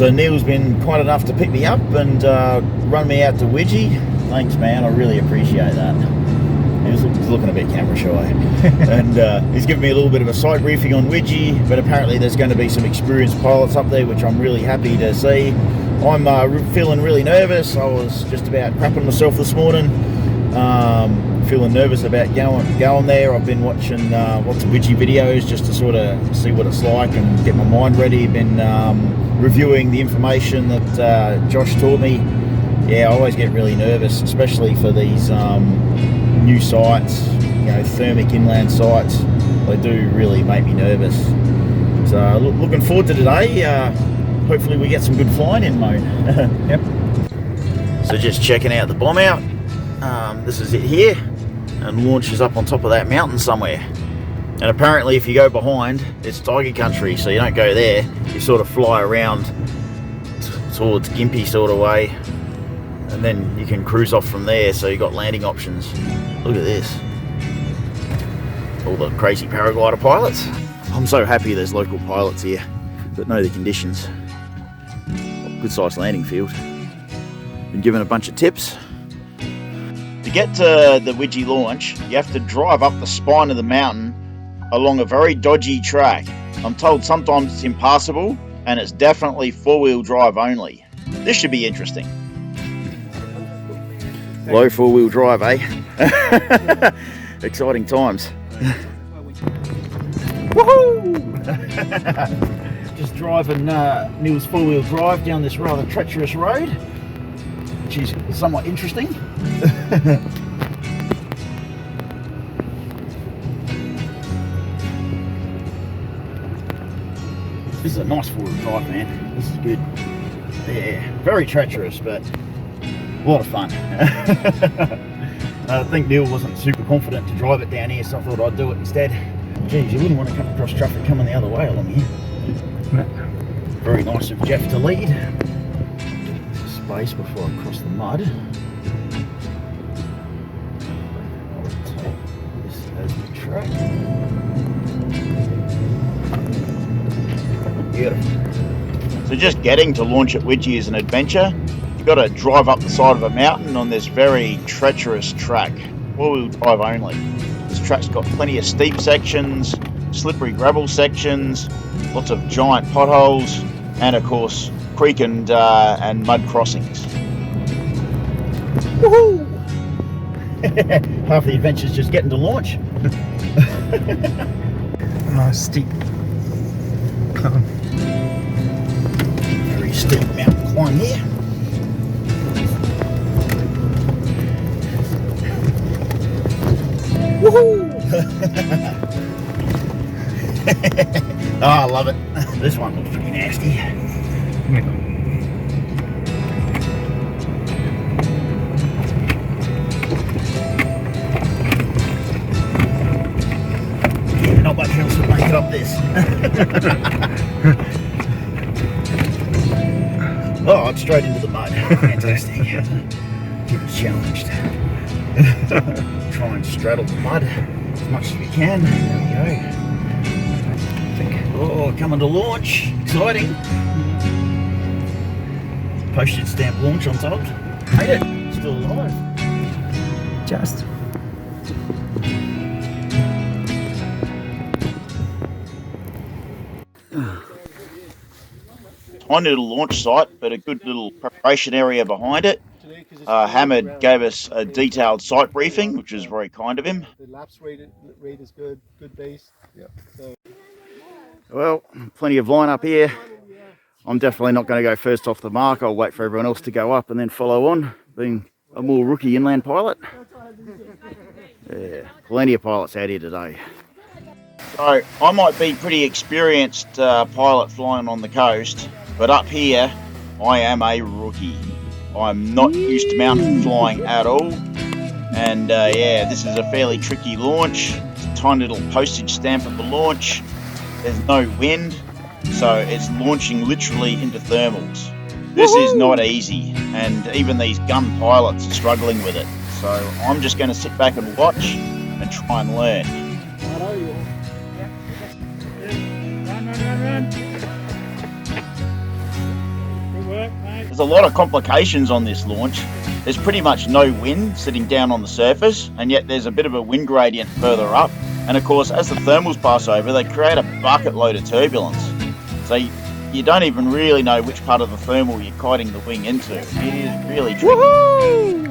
So Neil's been kind enough to pick me up and run me out to Widgee. Thanks, man. I really appreciate that. He was looking a bit camera shy. And he's given me a little bit of a site briefing on Widgee, but apparently there's going to be some experienced pilots up there, which I'm really happy to see. I'm feeling really nervous. I was just about crapping myself this morning. Feeling nervous about going there. I've been watching lots of Widgee videos just to sort of see what it's like and get my mind ready. Been reviewing the information that Josh taught me. Yeah, I always get really nervous, especially for these new sites, you know, thermic inland sites. They do really make me nervous. So looking forward to today. Hopefully we get some good flying in, Moan. Yep. So just checking out the bomb out. This is it here, and launches up on top of that mountain somewhere. And apparently if you go behind, it's tiger country, so you don't go there. You sort of fly around towards Gympie sort of way, and then you can cruise off from there, so you got landing options. Look at this. All the crazy paraglider pilots. I'm so happy there's local pilots here that know the conditions. Good sized landing field. Been given a bunch of tips. To get to the Widgee launch, you have to drive up the spine of the mountain along a very dodgy track. I'm told sometimes it's impassable, and it's definitely four-wheel drive only. This should be interesting. Low four-wheel drive, eh? Exciting times. Woohoo! Just driving Neil's four-wheel drive down this rather treacherous road, which is somewhat interesting. This is a nice four-wheel drive, man. This is good. Yeah, very treacherous, but a lot of fun. I think Neil wasn't super confident to drive it down here, so I thought I'd do it instead. Geez, you wouldn't want to come across traffic coming the other way along here. No. Very nice of Jeff to lead. Space before I cross the mud. I'll take this as the track. Beautiful. So just getting to launch at Widgee is an adventure. You've got to drive up the side of a mountain on this very treacherous track. Four-wheel drive only. This track's got plenty of steep sections, slippery gravel sections, lots of giant potholes, and of course creek and mud crossings. Woohoo! Half the adventure's just getting to launch. Nice steep climb. Very steep mountain climb here. Woohoo! Oh, I love it. This one looks pretty nasty. Yeah, not much else to make it up this. Oh, it's straight into the mud. Fantastic. Keep it challenged. Try and straddle the mud as much as we can. There we go. Oh, coming to launch. Exciting. Postage stamp launch on top. Made it. Still alive. Just. Tiny little launch site, but a good little preparation area behind it. Hamid gave us a detailed site briefing, which was very kind of him. The lapse rate is good base. Yeah. So. Well, plenty of line up here. I'm definitely not going to go first off the mark. I'll wait for everyone else to go up and then follow on, being a more rookie inland pilot. Yeah, plenty of pilots out here today. So I might be pretty experienced pilot flying on the coast, but up here I am a rookie. I'm not used to mountain flying at all, and yeah, this is a fairly tricky launch. It's a tiny little postage stamp of the launch. There's no wind, so it's launching literally into thermals. This is not easy, and even these gun pilots are struggling with it. So I'm just going to sit back and watch and try and learn. What are you? Run. There's a lot of complications on this launch. There's pretty much no wind sitting down on the surface, and yet there's a bit of a wind gradient further up. And of course, as the thermals pass over, they create a bucket load of turbulence. So you don't even really know which part of the thermal you're kiting the wing into. It is really tricky. Woohoo!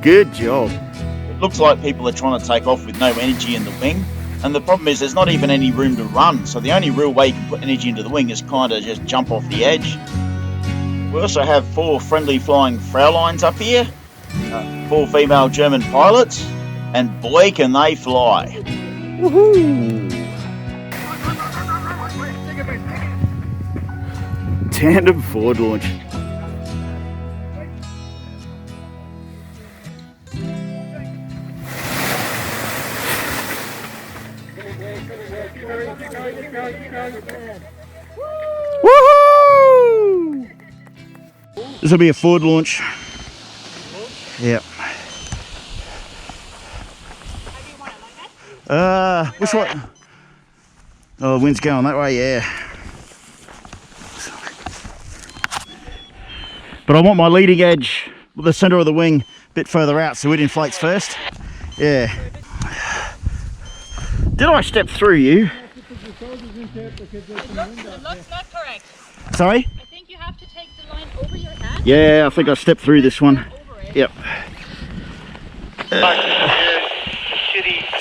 Good job. It looks like people are trying to take off with no energy in the wing. And the problem is there's not even any room to run. So the only real way you can put energy into the wing is kind of just jump off the edge. We also have 4 friendly flying Fraulines up here. 4 female German pilots. And boy, can they fly. Woohoo! Tandem forward launch. Woohoo! This will be a forward launch. Yep. Which way? Oh, the wind's going that way, yeah. But I want my leading edge with the centre of the wing a bit further out so it inflates first. Yeah. Did I step through you? That's not correct. Sorry? I think you have to take the line over your head. Yeah, I think I stepped through this one. Yep.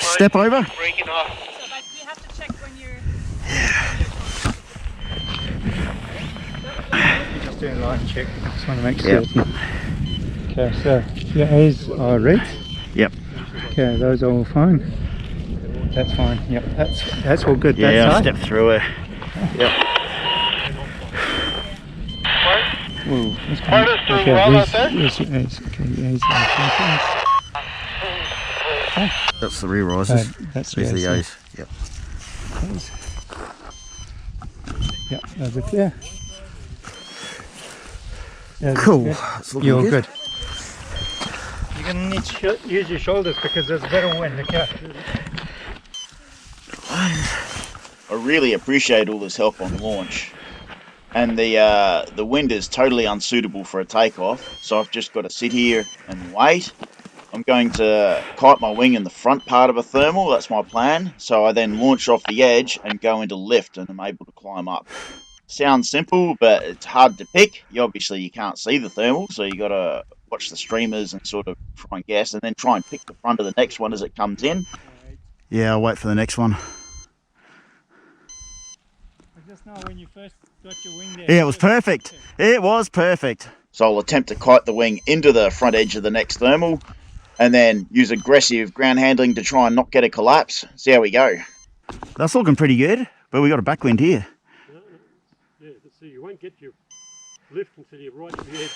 Step over? So like you have to check when you're... Just doing a line check. Just want to make Yep. certain. Okay, so your A's are red. Yep. Okay, those are all fine. That's fine. Yep, that's all good. Yeah, that I side. stepped through it. Yep. Ooh, that's fine. Okay, where's your A's? Okay, your A's are fine. That's the rear risers. That's There's the A's. A's. Yep. A's. Yep, those are clear. Those are Cool. good. It's looking You're good. good. You're going to need to use your shoulders because there's a better wind, okay? I really appreciate all this help on launch. And the wind is totally unsuitable for a takeoff, so I've just got to sit here and wait. I'm going to kite my wing in the front part of a thermal, that's my plan. So I then launch off the edge and go into lift and I'm able to climb up. Sounds simple, but it's hard to pick. Obviously you can't see the thermal, so you got to watch the streamers and sort of try and guess, and then try and pick the front of the next one as it comes in. Yeah, I'll wait for the next one. Just know when you first got your wing there. Yeah, it was perfect. It was perfect. So I'll attempt to kite the wing into the front edge of the next thermal, and then use aggressive ground handling to try and not get a collapse. See how we go. That's looking pretty good, but we got a backwind here. Yeah, so you won't get your lift until you're right at the edge.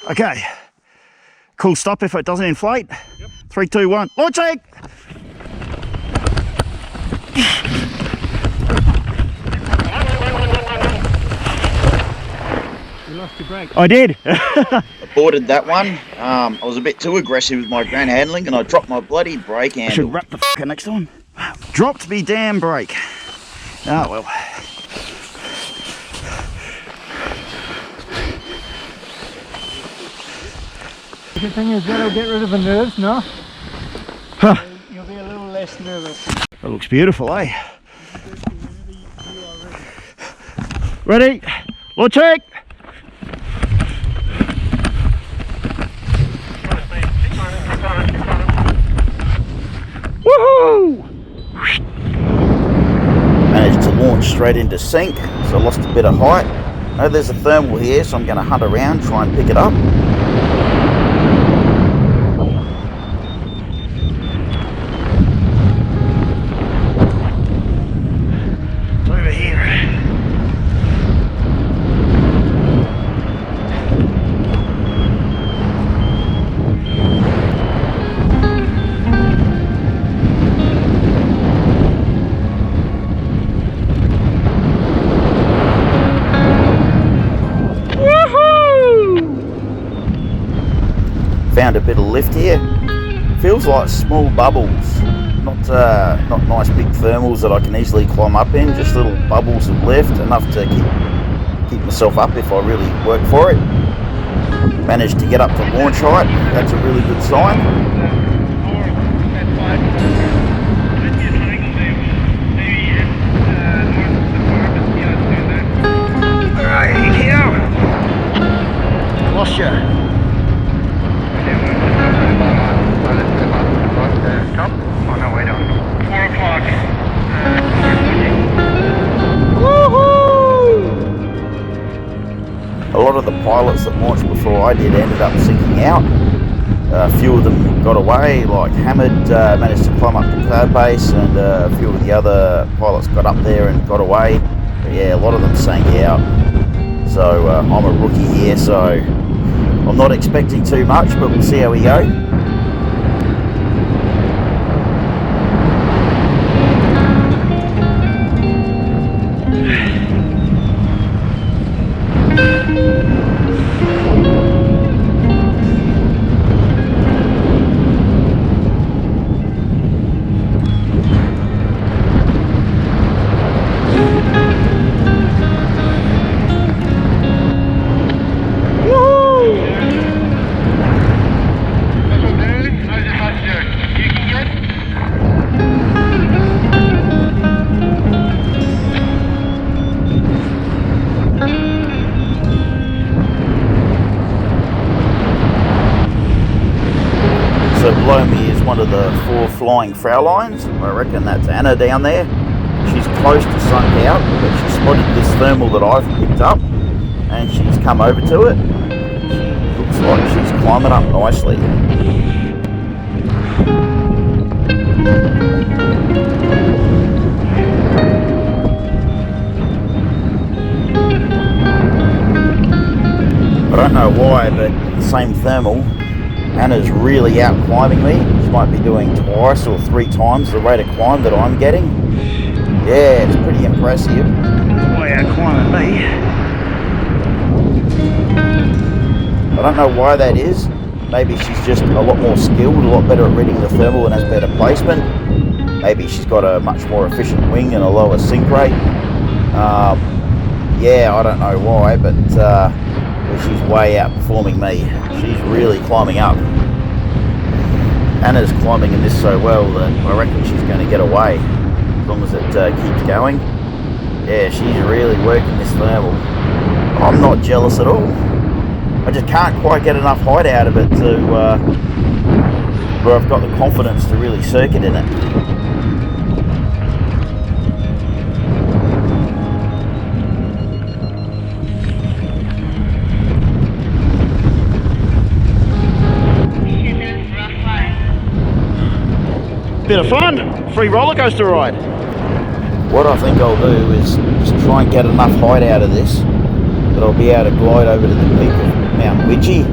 Okay. Cool stop if it doesn't inflate. Yep. 3, 2, 1. Launching! You lost your brake. I did. Aborted that one. I was a bit too aggressive with my ground handling and I dropped my bloody brake I handle. should wrap the fucker next time. Dropped me damn brake. Oh well. The good thing is that'll get rid of the nerves, no? Huh. You'll be a little less nervous. That looks beautiful, eh? Ready? Launching! Woohoo! Managed to launch straight into sync, so I lost a bit of height. Now there's a thermal here, so I'm going to hunt around, try and pick it up. It's over here. Found a bit of lift here. Feels like small bubbles, not nice big thermals that I can easily climb up in. Just little bubbles of lift, enough to keep myself up if I really work for it. Managed to get up to launch height. That's a really good sign. Alright, here. Lost you. Top on our way down. 4 o'clock. A lot of the pilots that launched before I did ended up sinking out. A few of them got away, like Hamid managed to climb up the cloud base, and a few of the other pilots got up there and got away. But yeah, a lot of them sank out. So I'm a rookie here, so I'm not expecting too much, but we'll see how we go. So below me is one of the 4 flying Fraulines. I reckon that's Anna down there. She's close to sunk out, but she spotted this thermal that I've picked up, and she's come over to it. She looks like she's climbing up nicely. I don't know why, but the same thermal, Anna's really out climbing me. She might be doing twice or 3 times the rate of climb that I'm getting. Yeah, it's pretty impressive. Way out climbing me. I don't know why that is. Maybe she's just a lot more skilled, a lot better at reading the thermal and has better placement. Maybe she's got a much more efficient wing and a lower sink rate. Yeah, I don't know why, but she's way outperforming me. She's really climbing up. Anna's climbing in this so well that I reckon she's going to get away as long as it keeps going. Yeah, she's really working this thermal. I'm not jealous at all. I just can't quite get enough height out of it to where I've got the confidence to really circuit in it. Bit of fun, free roller coaster ride. What I think I'll do is just try and get enough height out of this that I'll be able to glide over to the peak of Mount Widgee.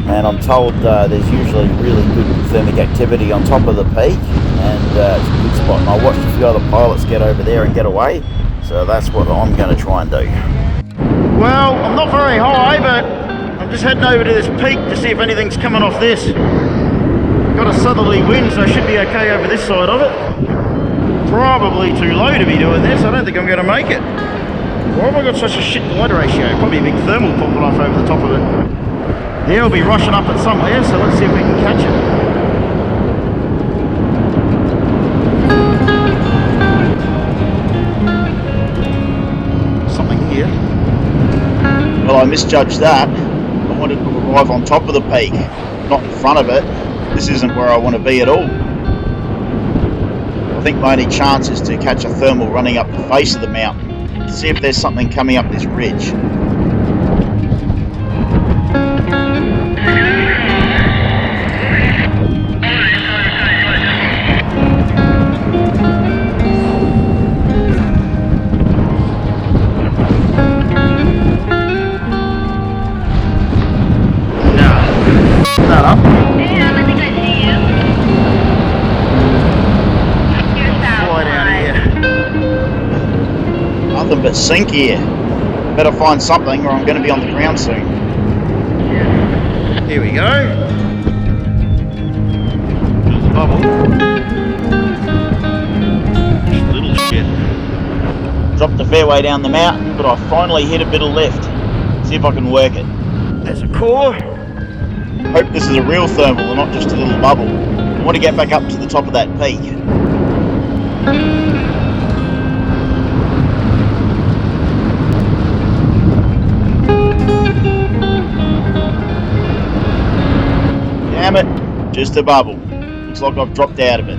And I'm told there's usually really good thermic activity on top of the peak, and it's a good spot. And I watched a few other pilots get over there and get away, so that's what I'm going to try and do. Well, I'm not very high, but I'm just heading over to this peak to see if anything's coming off this. Got a southerly wind, so I should be okay over this side of it. Probably too low to be doing this. I don't think I'm going to make it. Why have I got such a shit glide ratio? Probably a big thermal popping off over the top of it. Yeah, we'll be rushing up it somewhere, so let's see if we can catch it. Something here. Well, I misjudged that. I wanted to arrive on top of the peak, not in front of it. This isn't where I want to be at all. I think my only chance is to catch a thermal running up the face of the mountain. See if there's something coming up this ridge. That up. Nothing but sink here. Better find something or I'm going to be on the ground soon. Here we go. There's a bubble. Little shit. Dropped the fairway down the mountain. but I finally hit a bit of lift. See if I can work it. There's a core. Hope this is a real thermal and not just a little bubble. I want to get back up to the top of that peak. Damn it, just a bubble. Looks like I've dropped out of it.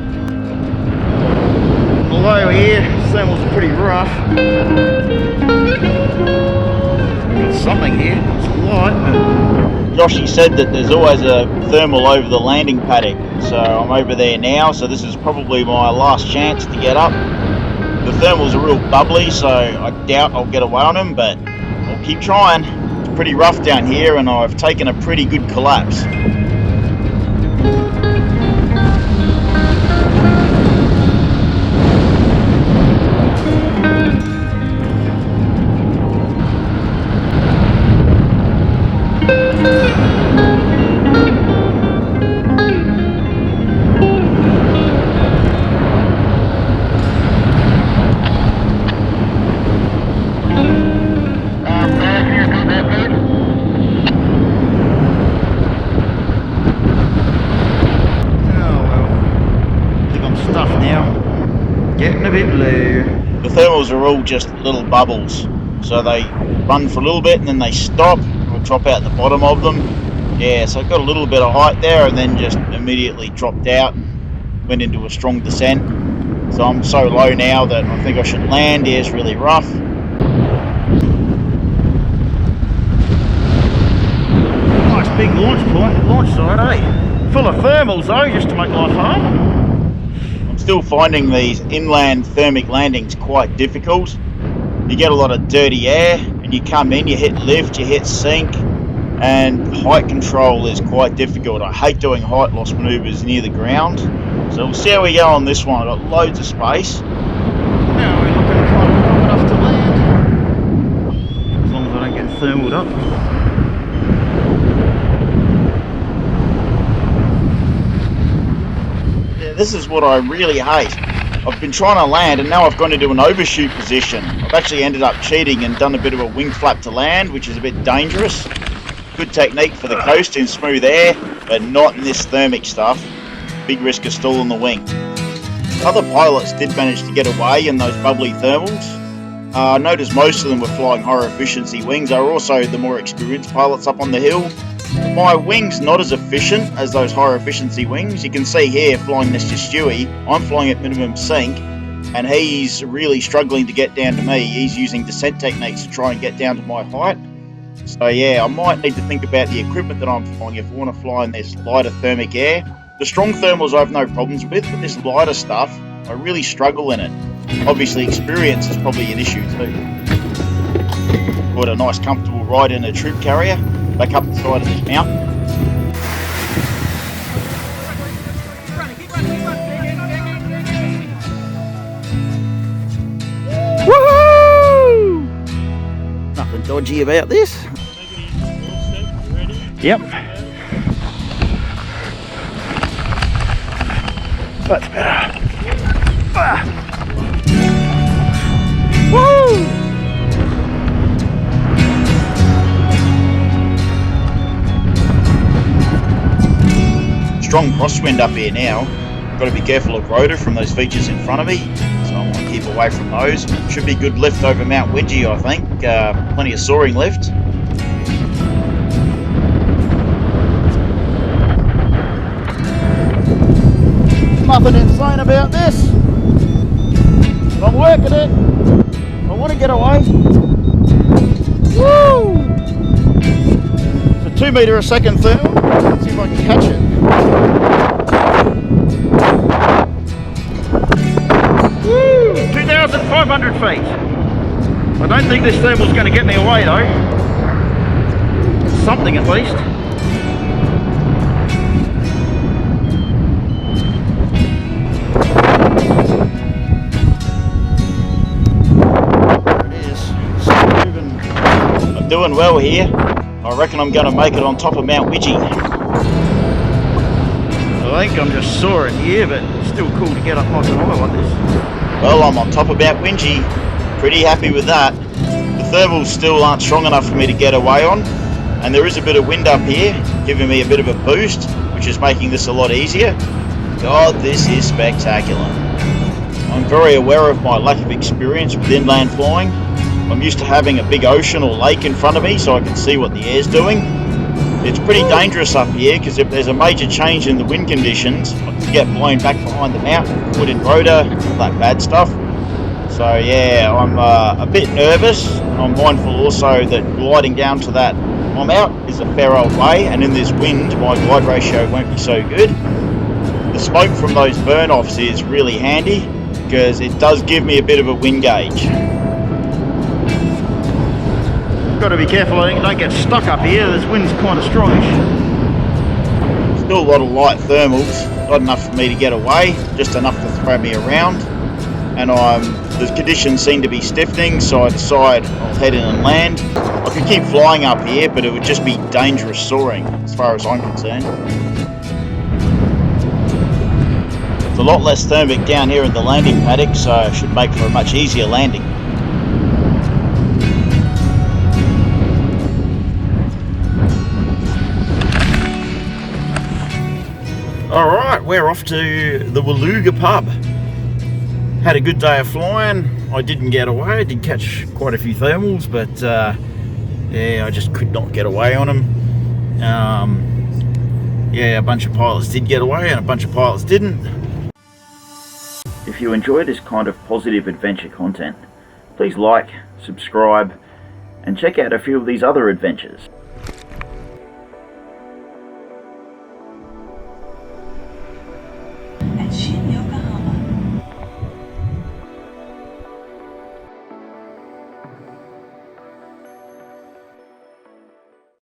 Below here, thermals are pretty rough. Got something here, it's light. Joshy said that there's always a thermal over the landing paddock, so I'm over there now, so this is probably my last chance to get up. The thermals are real bubbly, so I doubt I'll get away on them, but I'll keep trying. It's pretty rough down here and I've taken a pretty good collapse. Getting a bit low. The thermals are all just little bubbles, so they run for a little bit and then they stop. We'll drop out the bottom of them. Yeah, so I got a little bit of height there and then just immediately dropped out, went into a strong descent. So I'm so low now that I think I should land. Air's really rough. Nice big launch point, launch site, eh? Full of thermals though, just to make life hard. Still finding these inland thermic landings quite difficult. You get a lot of dirty air and you come in, you hit lift, you hit sink, and height control is quite difficult. I hate doing height loss manoeuvres near the ground. So we'll see how we go on this one. I've got loads of space. Now we're looking kind of long enough to land. As long as I don't get thermaled up. This is what I really hate. I've been trying to land and now I've gone into an overshoot position. I've actually ended up cheating and done a bit of a wing flap to land, which is a bit dangerous. Good technique for the coast in smooth air, but not in this thermic stuff. Big risk of stalling the wing. Other pilots did manage to get away in those bubbly thermals. I noticed most of them were flying higher efficiency wings. They were also the more experienced pilots up on the hill. My wing's not as efficient as those higher efficiency wings. You can see here flying Mr. Stewie, I'm flying at minimum sync and he's really struggling to get down to me. He's using descent techniques to try and get down to my height. So yeah, I might need to think about the equipment that I'm flying if I want to fly in this lighter thermic air. The strong thermals I have no problems with, but this lighter stuff, I really struggle in it. Obviously experience is probably an issue too. Got a nice comfortable ride in a troop carrier. Back up the side of this mountain. Woohoo! Nothing dodgy about this. Yep. That's better. Woo! Strong crosswind up here now. Got to be careful of rotor from those features in front of me, so I want to keep away from those. Should be good lift over Mount Widgee, I think. Plenty of soaring lift. Nothing insane about this. I'm working it. I want to get away. Woo! It's a 2 metre a second thermal. Let's see if I can catch it. Woo! 2,500 feet. I don't think this thermal's going to get me away though. Something at least. There it is. Still moving. I'm doing well here. I reckon I'm going to make it on top of Mount Widgee. I think I'm just soaring here, but it's still cool to get up nice and high like this. Well, I'm on top of Mount Widgee. Pretty happy with that. The thermals still aren't strong enough for me to get away on, and there is a bit of wind up here giving me a bit of a boost, which is making this a lot easier. God, this is spectacular. I'm very aware of my lack of experience with inland flying. I'm used to having a big ocean or lake in front of me so I can see what the air's doing. It's pretty dangerous up here because if there's a major change in the wind conditions, I can get blown back behind the mountain, put in rotor, all that bad stuff. So yeah, I'm a bit nervous. I'm mindful also that gliding down to that bomb out is a fair old way, and in this wind my glide ratio won't be so good. The smoke from those burn-offs is really handy because it does give me a bit of a wind gauge. Got to be careful I don't get stuck up here, this wind's kind of strongish. Still a lot of light thermals, not enough for me to get away, just enough to throw me around. And the conditions seem to be stiffening, so I decide I'll head in and land. I could keep flying up here, but it would just be dangerous soaring as far as I'm concerned. There's a lot less thermic down here in the landing paddock, so it should make for a much easier landing. Alright, we're off to the Waluga pub. Had a good day of flying. I didn't get away. I did catch quite a few thermals, but yeah, I just could not get away on them. Yeah, a bunch of pilots did get away and a bunch of pilots didn't. If you enjoy this kind of positive adventure content, please like, subscribe, and check out a few of these other adventures.